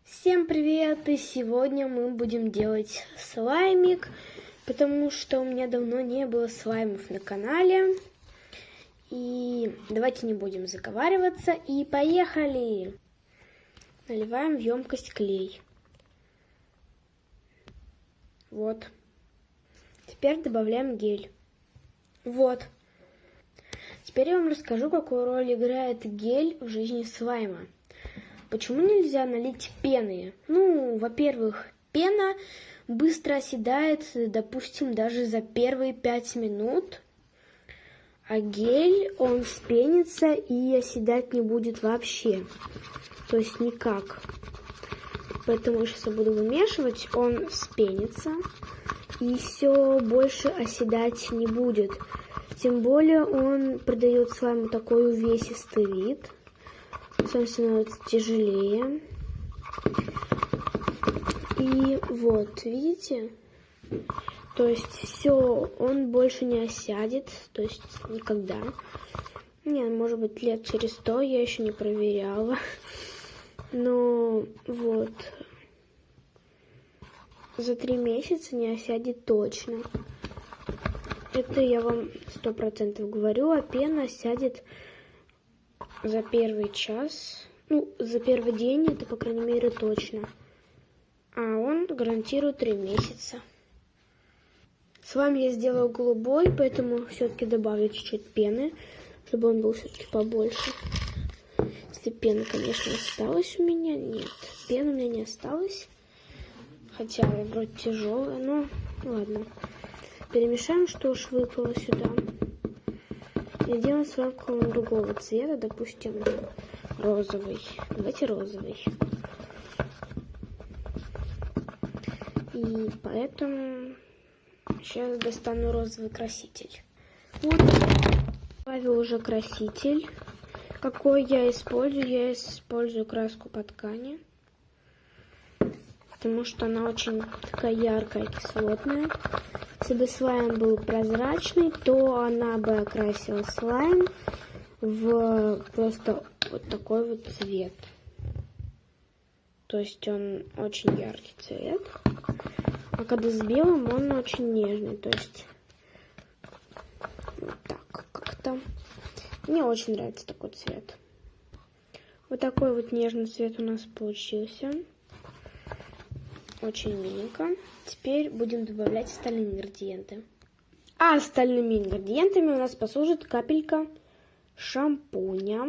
Всем привет! И сегодня мы будем делать слаймик, потому что у меня давно не было слаймов на канале. И давайте не будем заговариваться и поехали! Наливаем в емкость клей. Вот. Теперь добавляем гель. Вот. Теперь я вам расскажу, какую роль играет гель в жизни слайма. Почему нельзя налить пены? Ну, во-первых, пена быстро оседает, допустим, даже за первые 5 минут. А гель, он вспенится и оседать не будет вообще. То есть никак. Поэтому сейчас я буду вымешивать, он вспенится. И все больше оседать не будет. Тем более он придает слайму такой увесистый вид. Слайм становится тяжелее. И вот, видите? То есть все, он больше не осядет. То есть никогда. Не, может быть, лет через 100, я еще не проверяла. Но вот. За 3 месяца не осядет точно. Это я вам 100% говорю, а пена осядет за первый час. Ну, за первый день, это, по крайней мере, точно. А он гарантирует 3 месяца. С вами я сделаю голубой, поэтому все-таки добавлю чуть-чуть пены, чтобы он был все-таки побольше. Если пена, конечно, осталась у меня. Нет, пены у меня не осталось. Хотя вроде тяжелая, но ладно. Перемешаем, что уж выпало сюда. И делаем с вами какого-нибудь другого цвета, допустим, розовый. Давайте розовый. И поэтому сейчас достану розовый краситель. Вот, добавил уже краситель. Какой я использую? Я использую краску по ткани. Потому что она очень такая яркая, кислотная. Если бы слайм был прозрачный, то она бы окрасила слайм в просто вот такой вот цвет. То есть он очень яркий цвет. А когда с белым, он очень нежный. То есть вот так как-то. Мне очень нравится такой цвет. Вот такой вот нежный цвет у нас получился. Очень миленько. Теперь будем добавлять остальные ингредиенты. А остальными ингредиентами у нас послужит капелька шампуня,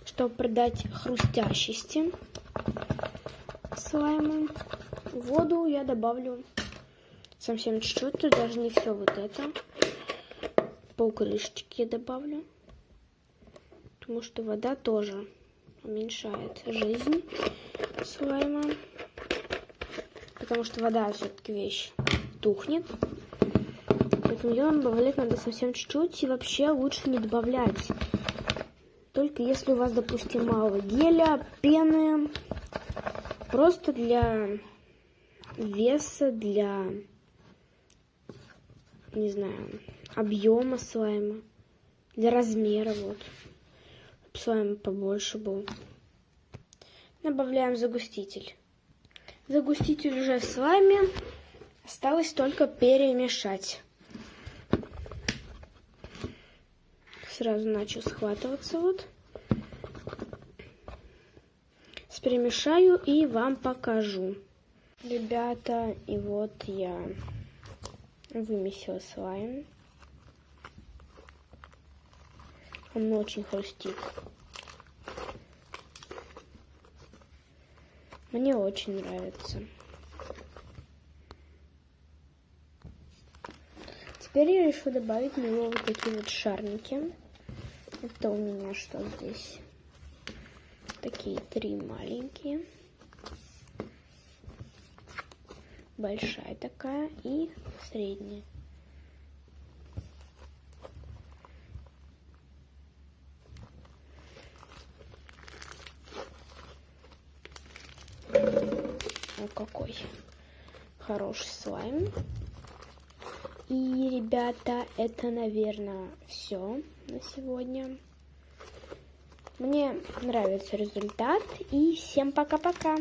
чтобы придать хрустящести слайму. Воду я добавлю совсем чуть-чуть, то даже не все вот это. Полкрышечки я добавлю, потому что вода тоже уменьшает жизнь слайма. Потому что вода все-таки вещь тухнет. Поэтому ее добавлять надо совсем чуть-чуть. И вообще лучше не добавлять. Только если у вас, допустим, мало геля, пены. Просто для веса, для, не знаю, объема слайма. Для размера, вот. Чтобы слайм побольше был. Добавляем загуститель. Загуститель уже в слайме. Осталось только перемешать. Сразу начал схватываться вот. Перемешаю и вам покажу. Ребята, и вот я вымесила слайм. Он очень хрустит. Мне очень нравится. Теперь я решу добавить в него вот такие вот шарники. Это у меня что здесь? Такие 3 маленькие. Большая такая и средняя. Вот какой хороший слайм. И, ребята, это, наверное, все на сегодня. Мне нравится результат. И всем пока-пока.